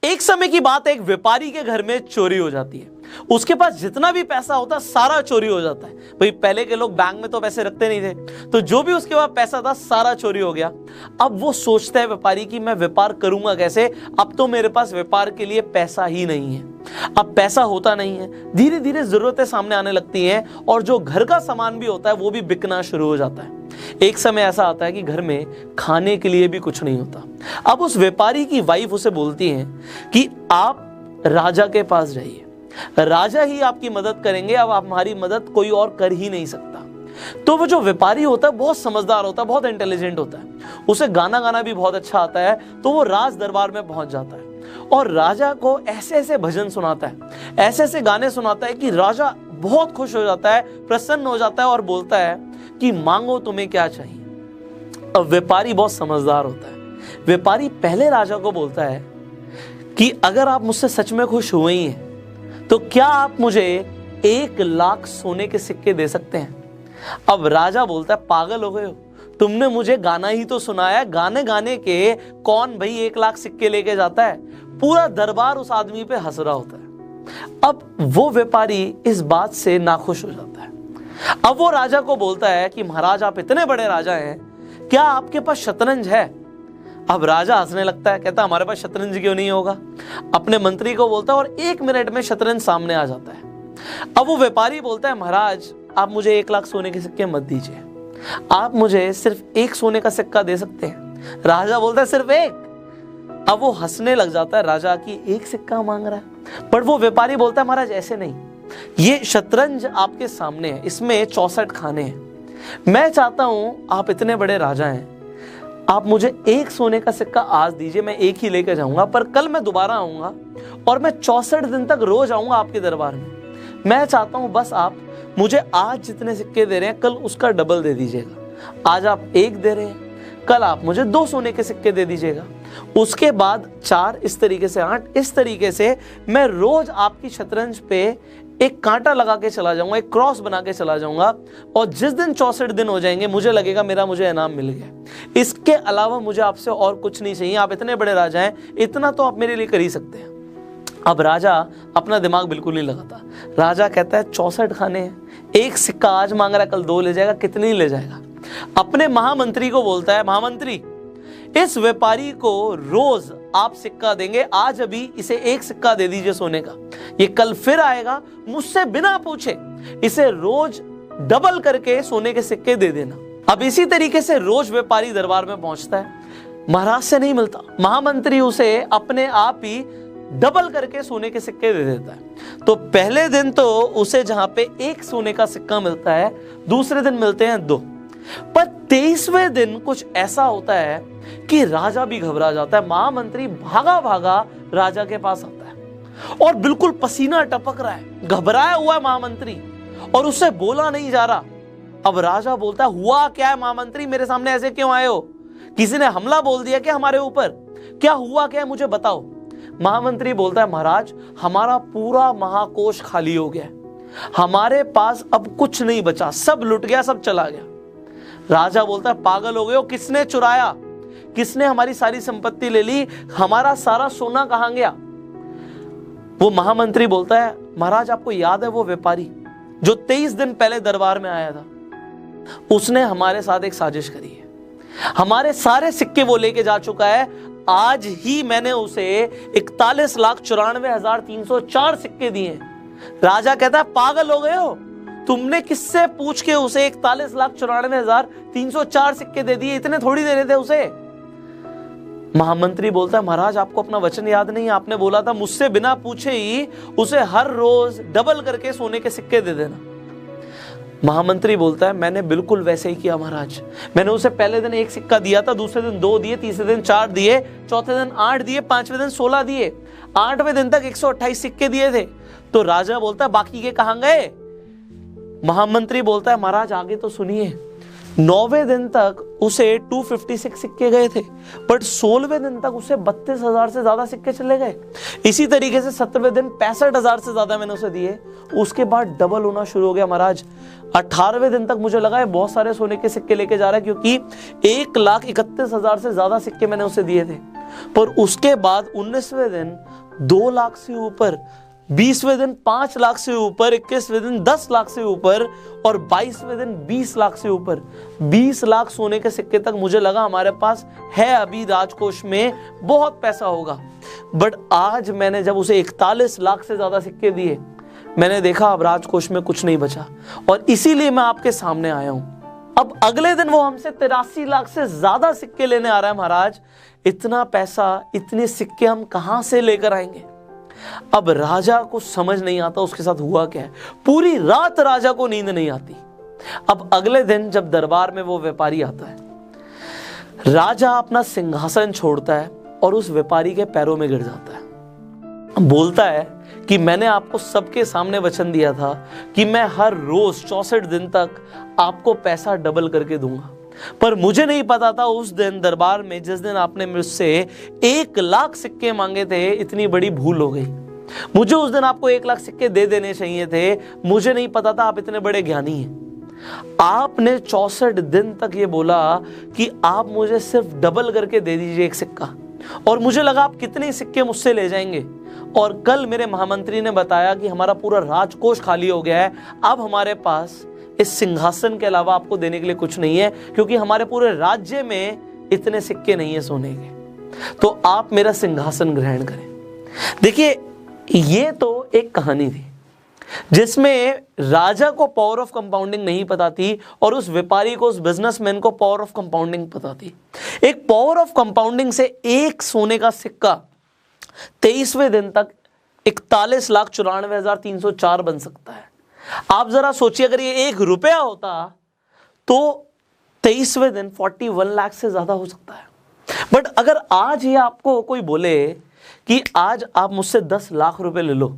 एक समय की बात है, एक व्यापारी के घर में चोरी हो जाती है। उसके पास जितना भी पैसा होता है सारा चोरी हो जाता है। भाई पहले के लोग बैंक में तो पैसे रखते नहीं थे, तो जो भी उसके पास पैसा था सारा चोरी हो गया। अब वो सोचता है व्यापारी कि मैं व्यापार करूंगा कैसे, अब तो मेरे पास व्यापार के लिए पैसा ही नहीं है। अब पैसा होता नहीं है, धीरे धीरे जरूरतें सामने आने लगती हैं और जो घर का सामान भी होता है वो भी बिकना शुरू हो जाता है। एक समय ऐसा आता है कि घर में खाने के लिए भी कुछ नहीं होता। अब उस व्यापारी की वाइफ उसे बोलती है कि आप राजा के पास जाइए, राजा ही आपकी मदद करेंगे, अब आप हमारी मदद कोई और कर ही नहीं सकता। तो वो जो व्यापारी होता है बहुत समझदार होता है, बहुत इंटेलिजेंट होता है, उसे गाना भी बहुत अच्छा आता है। तो वो राज दरबार में पहुंच जाता है और राजा को ऐसे ऐसे भजन सुनाता है, ऐसे ऐसे गाने सुनाता है कि राजा बहुत खुश हो जाता है, प्रसन्न हो जाता है और बोलता है कि मांगो तुम्हें क्या चाहिए। अब व्यापारी बहुत समझदार होता है। व्यापारी पहले राजा को बोलता है कि अगर आप मुझसे सच में खुश हुए ही हैं तो क्या आप मुझे 1 लाख सोने के सिक्के दे सकते हैं। अब राजा बोलता है पागल हो गए हो, तुमने मुझे गाना ही तो सुनाया, गाने गाने के कौन भाई 1 लाख सिक्के लेके जाता है। पूरा दरबार उस आदमी पे हंस रहा होता है। अब वो व्यापारी इस बात से नाखुश हो जाता है। अब वो राजा को बोलता है कि महाराज आप इतने बड़े राजा हैं, क्या आपके पास शतरंज है। अब राजा हंसने लगता है, कहता हमारे पास शतरंज क्यों नहीं होगा। अपने मंत्री को बोलता है और 1 मिनट में शतरंज सामने आ जाता है। अब वो व्यापारी बोलता है महाराज आप मुझे 1 लाख सोने के सिक्के मत दीजिए, आप मुझे सिर्फ 1 सोने का सिक्का दे सकते हैं। राजा बोलता है सिर्फ 1। अब वो हंसने लग जाता है राजा की 1 सिक्का मांग रहा है। पर वो व्यापारी बोलता है महाराज ऐसे नहीं, ये शतरंज आपके सामने है, इसमें 64 खाने हैं। मैं चाहता हूं आप इतने बड़े राजा हैं, आप मुझे 1 सोने का सिक्का आज दीजिए, मैं 1 ही लेकर जाऊंगा, पर कल मैं दोबारा आऊंगा और मैं 64 दिन तक रोज आऊंगा आपके दरबार में। मैं चाहता हूं बस आप मुझे आज जितने सिक्के दे रहे हैं कल उसका डबल दे दीजिएगा। आज आप 1 दे रहे हैं, कल आप मुझे 2 सोने के सिक्के दे दीजिएगा, उसके बाद 4, इस तरीके से 8, इस तरीके से मैं रोज आपकी शतरंज पे एक कांटा लगा के चला जाऊंगा, एक क्रॉस बना के चला जाऊंगा और जिस दिन 64 दिन हो जाएंगे मुझे लगेगा मुझे इनाम मिल गया। इसके अलावा मुझे आपसे और कुछ नहीं चाहिए, आप इतने बड़े राजा हैं, इतना तो आप मेरे लिए कर ही सकते हैं। अब राजा अपना दिमाग बिल्कुल नहीं लगाता। राजा कहता है 64 खाने हैं, 1 सिक्का आज मांग रहा है, कल 2 ले जाएगा, कितनी ले जाएगा। अपने महामंत्री को बोलता है महामंत्री इस व्यापारी को रोज आप सिक्का देंगे, आज अभी इसे 1 सिक्का दे दीजिए सोने का, ये कल फिर आएगा मुझसे बिना पूछे इसे रोज डबल करके सोने के सिक्के दे देना। अब इसी तरीके से रोज व्यापारी दरबार में पहुंचता है, महाराज से नहीं मिलता, महामंत्री उसे अपने आप ही डबल करके सोने के सिक्के दे देता है। तो पहले दिन तो उसे जहां पे 1 सोने का सिक्का मिलता है, दूसरे दिन मिलते हैं 2, पर 23वें दिन कुछ ऐसा होता है कि राजा भी घबरा जाता है। महामंत्री भागा भागा राजा के पास आता है और बिल्कुल पसीना टपक रहा है, घबराया हुआ है महामंत्री और उससे बोला नहीं जा रहा। अब राजा बोलता है हुआ क्या है महामंत्री, मेरे सामने ऐसे क्यों आए हो, किसी ने हमला बोल दिया क्या हमारे ऊपर, क्या हुआ क्या है मुझे बताओ। महामंत्री बोलता है महाराज हमारा पूरा महाकोष खाली हो गया, हमारे पास अब कुछ नहीं बचा, सब लुट गया, सब चला गया। राजा बोलता है पागल हो गए हो, किसने चुराया, किसने हमारी सारी संपत्ति ले ली, हमारा सारा सोना कहां गया। वो महामंत्री बोलता है महाराज आपको याद है वो व्यापारी जो 23 दिन पहले दरबार में आया था, उसने हमारे साथ एक साजिश करी है, हमारे सारे सिक्के वो लेके जा चुका है। आज ही मैंने उसे 41,94,304 सिक्के दिए। राजा कहता है पागल हो गए हो, तुमने किससे पूछ के उसे 41,94,304 सिक्के दे दिए, इतने थोड़ी देने थे उसे। महामंत्री बोलता है महाराज आपको अपना वचन याद नहीं, आपने बोला था मुझसे बिना पूछे ही उसे हर रोज डबल करके सोने के सिक्के दे देना। महामंत्री बोलता है मैंने बिल्कुल वैसे ही किया महाराज, मैंने उसे पहले दिन 1 सिक्का दिया था, दूसरे दिन 2 दिए, तीसरे दिन 4 दिए, चौथे दिन 8 दिए, 5वें दिन 16 दिए, 8वें दिन तक 128 सिक्के दिए थे। तो राजा बोलता है बाकी के कहां गए। महामंत्री बोलता है महाराज आगे तो सुनिए, 9वें दिन तक उसे 256 सिक्के गए थे, बट 16वें दिन तक उसे 32,000 से ज्यादा सिक्के चले गए। इसी तरीके से 17वें दिन 65,000 से ज्यादा मैंने उसे दिए, उसके बाद डबल होना शुरू हो गया महाराज। 18वें दिन तक मुझे लगा है बहुत सारे सोने के सिक्के लेके जा रहा है, क्योंकि 1,31,000 से ज्यादा सिक्के मैंने उसे दिए थे। पर उसके बाद 19वें दिन 2 लाख से ऊपर, 20वें दिन 5 लाख से ऊपर, 21वें दिन 10 लाख से ऊपर और 22वें दिन 20 लाख से ऊपर। 20 लाख सोने के सिक्के तक मुझे लगा हमारे पास है, अभी राजकोष में बहुत पैसा होगा। बट आज मैंने जब उसे 41 लाख से ज्यादा सिक्के दिए, मैंने देखा अब राजकोष में कुछ नहीं बचा, और इसीलिए मैं आपके सामने आया हूं। अब अगले दिन वो हमसे 83 लाख से ज्यादा सिक्के लेने आ रहा है। महाराज, इतना पैसा, इतने सिक्के हम कहां से लेकर आएंगे? अब राजा को समझ नहीं आता उसके साथ हुआ क्या है। पूरी रात राजा को नींद नहीं आती। अब अगले दिन जब दरबार में वो व्यापारी आता है, राजा अपना सिंहासन छोड़ता है और उस व्यापारी के पैरों में गिर जाता है। बोलता है कि मैंने आपको सबके सामने वचन दिया था कि मैं हर रोज 64 दिन तक आपको पैसा डबल करके दूंगा, पर मुझे नहीं पता था उस दिन दरबार में जिस दिन आपने मुझसे 1 लाख सिक्के मांगे थे, इतनी बड़ी भूल हो गई। मुझे उस दिन आपको 1 लाख सिक्के दे देने चाहिए थे, मुझे नहीं पता था आप इतने बड़े ज्ञानी हैं। आपने 64 दिन तक ये बोला कि आप मुझे सिर्फ डबल करके दे दीजिए 1 सिक्का, और मुझे लगा आप कितने सिक्के मुझसे ले जाएंगे। और कल मेरे महामंत्री ने बताया कि हमारा पूरा राजकोष खाली हो गया है, अब हमारे पास इस सिंहासन के अलावा आपको देने के लिए कुछ नहीं है, क्योंकि हमारे पूरे राज्य में इतने सिक्के नहीं है सोने के, तो आप मेरा सिंहासन ग्रहण करें। देखिए, ये तो एक कहानी थी जिसमें राजा को पावर ऑफ कंपाउंडिंग नहीं पता थी और उस व्यापारी को, उस बिजनेसमैन को पावर ऑफ कंपाउंडिंग पता थी। एक पावर ऑफ कंपाउंडिंग से एक सोने का सिक्का 23वें दिन तक 41,94,304 बन सकता है। आप जरा सोचिए, अगर ये 1 रुपया होता तो 23वें दिन 41 लाख से ज्यादा हो सकता है। बट अगर आज ये आपको कोई बोले कि आज आप मुझसे 10 लाख रुपए ले लो,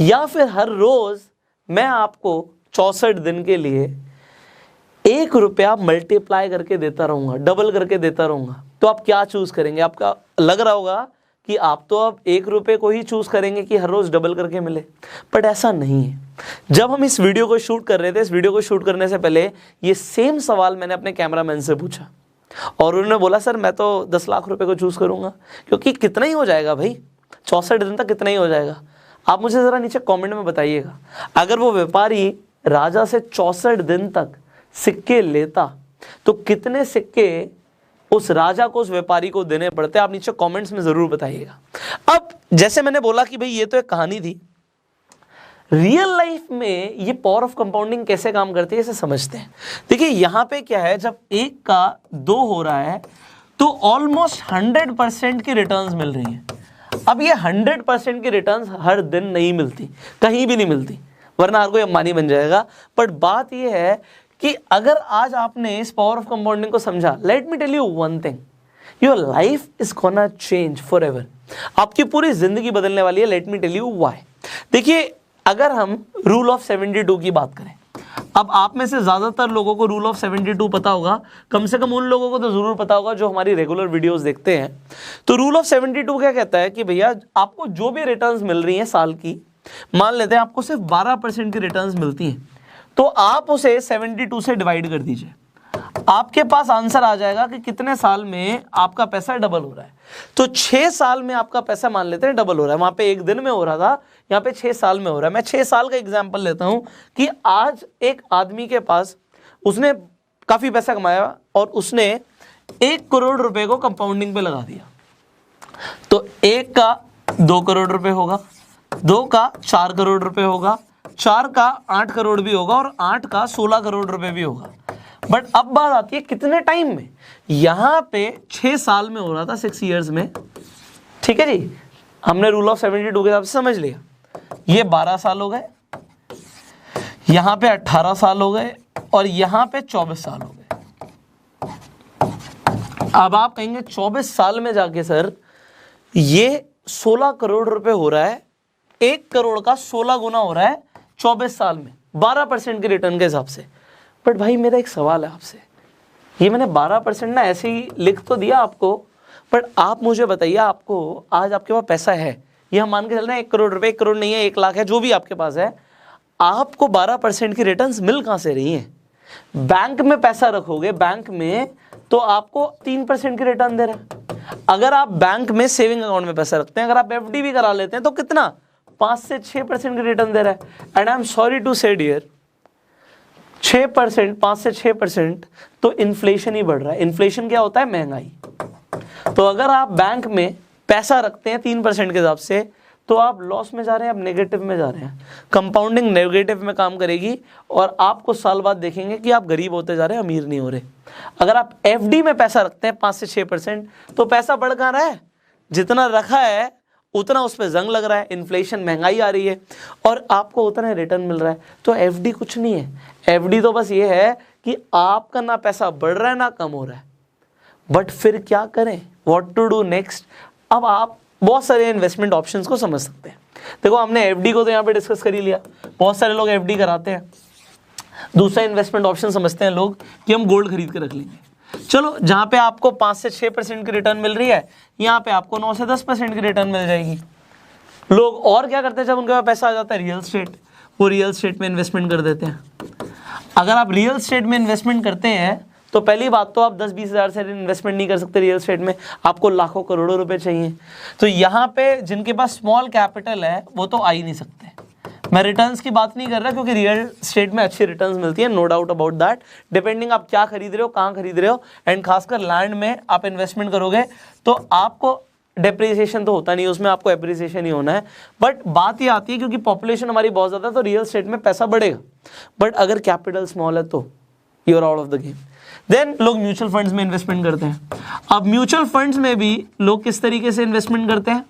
या फिर हर रोज मैं आपको 64 दिन के लिए 1 रुपया मल्टीप्लाई करके देता रहूंगा, डबल करके देता रहूंगा, तो आप क्या चूज करेंगे? आपका लग रहा होगा कि आप तो अब 1 रुपये को ही चूज करेंगे कि हर रोज डबल करके मिले, बट ऐसा नहीं है। जब हम इस वीडियो को शूट कर रहे थे, इस वीडियो को शूट करने से पहले ये सेम सवाल मैंने अपने कैमरामैन से पूछा, और उन्होंने बोला सर मैं तो 10 लाख रुपए को चूज करूंगा, क्योंकि कितना ही हो जाएगा भाई, 64 दिन तक कितना ही हो जाएगा। आप मुझे जरा नीचे कमेंट में बताइएगा, अगर वो व्यापारी राजा से 64 दिन तक सिक्के लेता तो कितने सिक्के उस राजा को, उस व्यापारी को देने पड़ते? आप नीचे कमेंट्स में जरूर बताइएगा। अब जैसे मैंने बोला कि भाई ये तो एक कहानी थी, रियल लाइफ में ये पावर ऑफ कंपाउंडिंग कैसे काम करती है इसे समझते हैं। देखिए यहां पे क्या है, जब 1 का 2 हो रहा है तो ऑलमोस्ट 100% की रिटर्न्स मिल रही हैं। अब ये 100% की रिटर्न्स हर दिन नहीं मिलती, कहीं भी नहीं मिलती, वरना हर कोई अंबानी बन जाएगा। बट बात ये है कि अगर आज आपने इस पावर ऑफ कंपाउंडिंग को समझा, let me tell you one thing, your life is gonna change forever. आपकी पूरी जिंदगी बदलने वाली है। Let me tell you why. देखिए, अगर हम रूल ऑफ 72 की बात करें, अब आप में से ज्यादातर लोगों को रूल ऑफ 72 पता होगा, कम से कम उन लोगों को तो जरूर पता होगा जो हमारी रेगुलर वीडियोस देखते हैं। तो रूल ऑफ 72 क्या कहता है कि भैया आपको जो भी रिटर्न्स मिल रही हैं साल की, मान लेते हैं आपको सिर्फ 12% की रिटर्न्स मिलती हैं, तो आप उसे 72 से डिवाइड कर दीजिए, आपके पास आंसर आ जाएगा कि कितने साल में आपका पैसा डबल हो रहा है। तो 6 साल में आपका पैसा मान लेते हैं डबल हो रहा है। वहां पे 1 दिन में हो रहा था, यहाँ पे 6 साल में हो रहा है। मैं 6 साल का एग्जांपल लेता हूं कि आज एक आदमी के पास, उसने काफी पैसा कमाया और उसने 1 करोड़ रुपए को कंपाउंडिंग पे लगा दिया। तो 1 का 2 करोड़ रुपए होगा, 2 का 4 करोड़ रुपए होगा, 4 का 8 करोड़ भी होगा और 8 का 16 करोड़ रुपए भी होगा। बट अब बात आती है कितने टाइम में। यहां पे 6 साल में हो रहा था, 6 इयर्स में, ठीक है जी। हमने रूल ऑफ 72 के हिसाब से समझ लिया। ये 12 साल हो गए, यहां पे 18 साल हो गए और यहां पे 24 साल हो गए। अब आप कहेंगे 24 साल में जाके सर ये 16 करोड़ रुपए हो रहा है, 1 करोड़ का 16 गुना हो रहा है 24 साल में, 12% की रिटर्न के हिसाब से। बट भाई मेरा एक सवाल है आपसे, ये मैंने 12% ना ऐसे ही लिख तो दिया आपको, बट आप मुझे बताइए, आपको आज आपके पास पैसा है, ये हम मान के चल रहे हैं 1 करोड़ रुपए, 1 करोड़ नहीं है 1 लाख है, जो भी आपके पास है, आपको 12% की रिटर्न्स मिल कहां से रही हैं? बैंक में पैसा रखोगे, बैंक में तो आपको 3% की रिटर्न दे रहा है। अगर आप बैंक में सेविंग अकाउंट में पैसा रखते हैं, अगर आप एफडी भी करा लेते हैं तो कितना 5 से 6% की रिटर्न दे रहा है। And I am sorry to say dear 6%, 5 से 6% तो इन्फ्लेशन ही बढ़ रहा है। इन्फ्लेशन क्या होता है? महंगाई। तो अगर आप बैंक में पैसा रखते हैं 3% के हिसाब से तो आप लॉस में जा रहे हैं, आप नेगेटिव में जा रहे हैं। कंपाउंडिंग नेगेटिव में काम करेगी और आपको साल बाद देखेंगे कि आप गरीब होते जा रहे हैं, अमीर नहीं हो रहे। अगर आप एफडी में पैसा रखते हैं 5 से 6% तो पैसा बढ़ कहाँ रहा है? जितना रखा है उतना उस पर जंग लग रहा है, इन्फ्लेशन महंगाई आ रही है और आपको उतना रिटर्न मिल रहा है। तो एफडी कुछ नहीं है। एफडी तो बस ये है कि आपका ना पैसा बढ़ रहा है ना कम हो रहा है। बट फिर क्या करें? What to do next? अब आप बहुत सारे इन्वेस्टमेंट ऑप्शंस को समझ सकते हैं। देखो हमने एफडी को तो यहाँ पे डिस्कस कर ही लिया, बहुत सारे लोग एफडी कराते हैं। दूसरा इन्वेस्टमेंट ऑप्शन समझते हैं लोग कि हम गोल्ड खरीद के रख लेंगे। चलो जहाँ पे आपको 5 से 6% की रिटर्न मिल रही है, यहाँ पे आपको 9 से 10% की रिटर्न मिल जाएगी। लोग और क्या करते हैं जब उनके पास पैसा आ जाता है? Real estate. वो रियल स्टेट में इन्वेस्टमेंट कर देते हैं। अगर आप रियल स्टेट में इन्वेस्टमेंट करते हैं तो पहली बात तो आप 10-20 हज़ार से इन्वेस्टमेंट नहीं कर सकते रियल स्टेट में, आपको लाखों करोड़ों रुपए चाहिए। तो यहाँ पे जिनके पास स्मॉल कैपिटल है वो तो आ ही नहीं सकते। मैं रिटर्न्स की बात नहीं कर रहा क्योंकि रियल स्टेट में अच्छी रिटर्न्स मिलती है, no doubt about that. Depending आप क्या खरीद रहे हो, कहाँ खरीद रहे हो, एंड खासकर लैंड में आप इन्वेस्टमेंट करोगे तो आपको डेप्रिसिएशन तो होता नहीं, उसमें आपको एप्रिसिएशन ही होना है। बट बात ये आती है क्योंकि पॉपुलेशन हमारी बहुत ज़्यादा है तो रियल स्टेट में पैसा बढ़ेगा। बट अगर कैपिटल स्मॉल है तो you are out of the game. Then लोग म्यूचुअल फंड्स में इन्वेस्टमेंट करते हैं। अब म्यूचुअल फंड्स में भी लोग किस तरीके से इन्वेस्टमेंट करते हैं?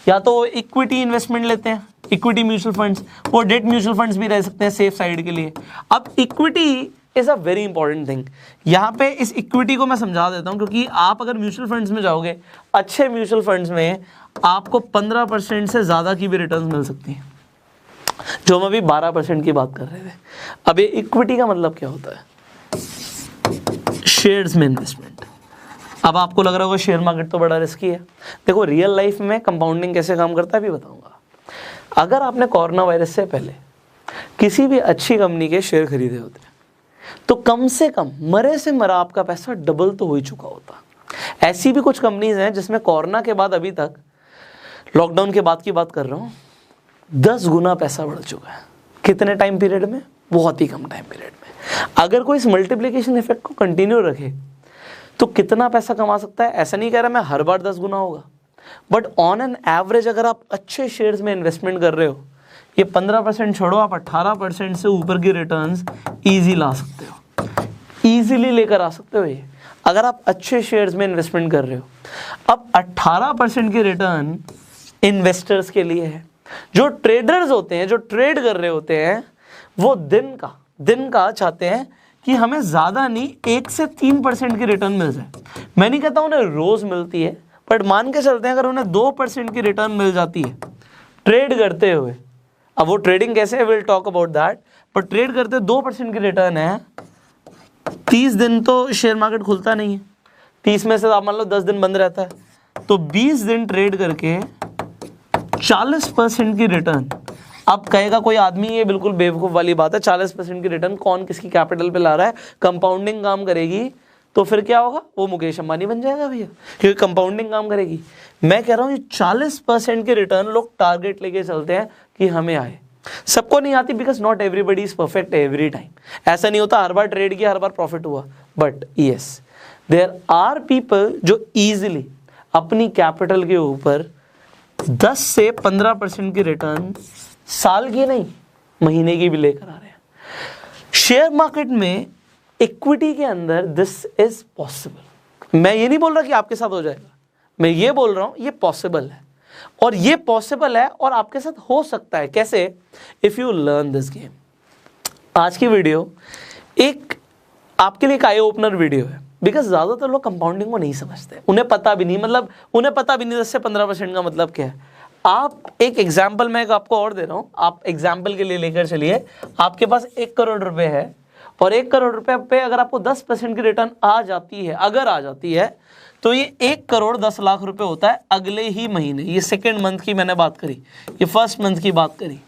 या तो इक्विटी इन्वेस्टमेंट लेते हैं, इक्विटी म्यूचुअल फंड्स, और डेट म्यूचुअल फंड्स भी रह सकते हैं सेफ साइड के लिए। अब equity is a very important thing. यहाँ पे इस इक्विटी को मैं समझा देता हूँ क्योंकि आप अगर म्यूचुअल फंड्स में जाओगे, अच्छे म्यूचुअल फंड्स में आपको 15% से ज़्यादा की भी रिटर्न मिल सकती है, जो हम अभी 12% की बात कर रहे थे। अब ये इक्विटी का मतलब क्या होता है? शेयर्स में इन्वेस्टमेंट। अब आपको लग रहा होगा शेयर मार्केट तो बड़ा रिस्की है। देखो रियल लाइफ में कंपाउंडिंग कैसे काम करता है भी बताऊंगा। अगर आपने कोरोना वायरस से पहले किसी भी अच्छी कंपनी के शेयर खरीदे होते तो कम से कम मरे से मरा आपका पैसा डबल तो हो ही चुका होता। ऐसी भी कुछ कंपनीज हैं जिसमें कोरोना के बाद अभी तक, लॉकडाउन के बाद की बात कर रहा हूँ, 10 गुना पैसा बढ़ चुका है। कितने टाइम पीरियड में? बहुत ही कम टाइम पीरियड में। अगर कोई इस मल्टीप्लिकेशन इफेक्ट को कंटिन्यू रखे तो कितना पैसा कमा सकता है? ऐसा नहीं कह रहा मैं हर बार 10 गुना होगा, बट ऑन एन एवरेज अगर आप अच्छे शेयर्स में इन्वेस्टमेंट कर रहे हो, ये 15% छोड़ो, आप 18% से ऊपर की रिटर्न्स ईजी ला सकते हो, ईजिली लेकर आ सकते हो ये, अगर आप अच्छे शेयर्स में इन्वेस्टमेंट कर रहे हो। अब 18% की रिटर्न इन्वेस्टर्स के लिए है। जो ट्रेडर्स होते हैं, जो ट्रेड कर रहे होते हैं, वो दिन का चाहते हैं कि हमें ज़्यादा नहीं 1 से 3% की रिटर्न मिल जाए। मैं नहीं कहता उन्हें रोज़ मिलती है, बट मान के चलते हैं अगर उन्हें 2% की रिटर्न मिल जाती है ट्रेड करते हुए। अब वो ट्रेडिंग कैसे है, विल टॉक अबाउट दैट, पर ट्रेड करते 2% की रिटर्न है। 30 दिन तो शेयर मार्केट खुलता नहीं है, 30 में से आप मान लो 10 दिन बंद रहता है, तो 20 दिन ट्रेड करके 40% की रिटर्न। अब कहेगा कोई आदमी ये बिल्कुल बेवकूफ़ वाली बात है, 40% की रिटर्न कौन किसकी कैपिटल पे ला रहा है? कंपाउंडिंग काम करेगी तो फिर क्या होगा? वो मुकेश अंबानी बन जाएगा भैया, क्योंकि कंपाउंडिंग काम करेगी। मैं कह रहा हूँ ये 40% की रिटर्न लोग टारगेट लेके चलते हैं कि हमें आए। सबको नहीं आती, because not everybody is perfect every time. ऐसा नहीं होता हर बार ट्रेड किया हर बार प्रॉफिट हुआ, but yes there are people जो ईजिली अपनी कैपिटल के ऊपर 10 से 15% की रिटर्न साल की नहीं महीने की भी लेकर आ रहे हैं। शेयर मार्केट में इक्विटी के अंदर दिस इज पॉसिबल। मैं ये नहीं बोल रहा कि आपके साथ हो जाएगा, मैं ये बोल रहा हूं ये पॉसिबल है, और ये पॉसिबल है और आपके साथ हो सकता है। कैसे? If you learn this game. आज की वीडियो एक आपके लिए एक आई ओपनर वीडियो है, बिकॉज ज़्यादातर लोग कंपाउंडिंग को नहीं समझते, उन्हें पता भी नहीं, मतलब उन्हें पता भी नहीं 10 से 15% का मतलब क्या है। आप एक एग्जाम्पल मैं आपको और दे रहा हूँ, आप एग्जाम्पल के लिए लेकर चलिए। आपके पास 1 करोड़ रुपए है और 1 करोड़ रुपए पे अगर आपको 10% की रिटर्न आ जाती है, अगर आ जाती है, तो ये 1 करोड़ 10 लाख रुपए होता है अगले ही महीने। ये सेकेंड मंथ की मैंने बात करी, ये फर्स्ट मंथ की बात करी।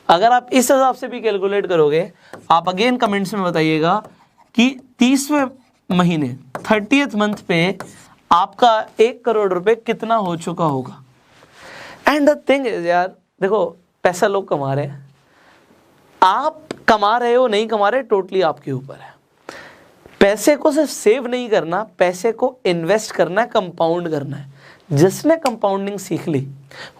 अगर आप इस हिसाब से भी कैलकुलेट करोगे, आप अगेन कमेंट्स में बताइएगा कि 30वें महीने 30th मंथ पे आपका 1 करोड़ रुपए कितना हो चुका होगा। एंड द थिंग इज यार, देखो पैसा लोग कमा रहे हैं, आप कमा रहे हो नहीं कमा रहे टोटली आपके ऊपर है। पैसे को सिर्फ सेव नहीं करना, पैसे को इन्वेस्ट करना है, कंपाउंड करना है। जिसने कंपाउंडिंग सीख ली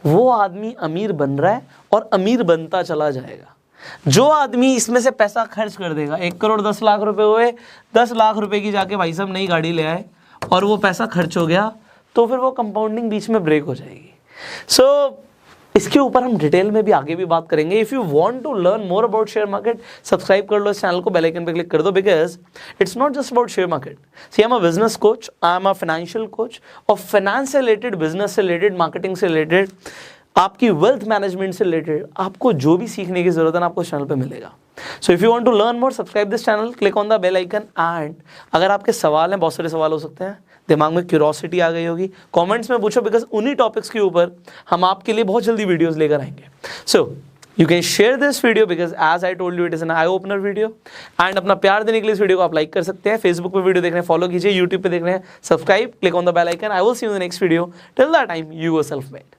वो आदमी अमीर बन रहा है और अमीर बनता चला जाएगा। जो आदमी इसमें से पैसा खर्च कर देगा, 1 करोड़ 10 लाख रुपए हुए, 10 लाख रुपए की जाके भाई साहब नई गाड़ी ले आए और वो पैसा खर्च हो गया, तो फिर वो कंपाउंडिंग बीच में ब्रेक हो जाएगी। सो इसके ऊपर हम डिटेल में भी आगे भी बात करेंगे। If you want to learn more about share market, subscribe कर लो इस चैनल को, बेल आइकन पे क्लिक कर दो, because it's not just about share market. See I am a business coach, I am a financial coach, और finance से related, business से रिलेटेड, मार्केटिंग से रिलेटेड, आपकी वेल्थ मैनेजमेंट से रिलेटेड आपको जो भी सीखने की जरूरत है ना, आपको इस चैनल पे मिलेगा। So if you want to learn more, subscribe this channel, click on the bell icon. And अगर आपके सवाल हैं, बहुत सारे सवाल हो सकते हैं, दिमाग में क्यूरोसिटी आ गई होगी, कमेंट्स में पूछो, बिकॉज उन्हीं टॉपिक्स के ऊपर हम आपके लिए बहुत जल्दी वीडियोस लेकर आएंगे। So you can share this video because as I told you it is an eye opener video. And अपना प्यार देने के लिए इस वीडियो को आप लाइक कर सकते हैं। फेसबुक पे वीडियो देख रहे हैं फॉलो कीजिए, यूट्यूब पे देख रहे हैं subscribe, click on the bell icon. I will see you in the next video. Till that time, you are self made.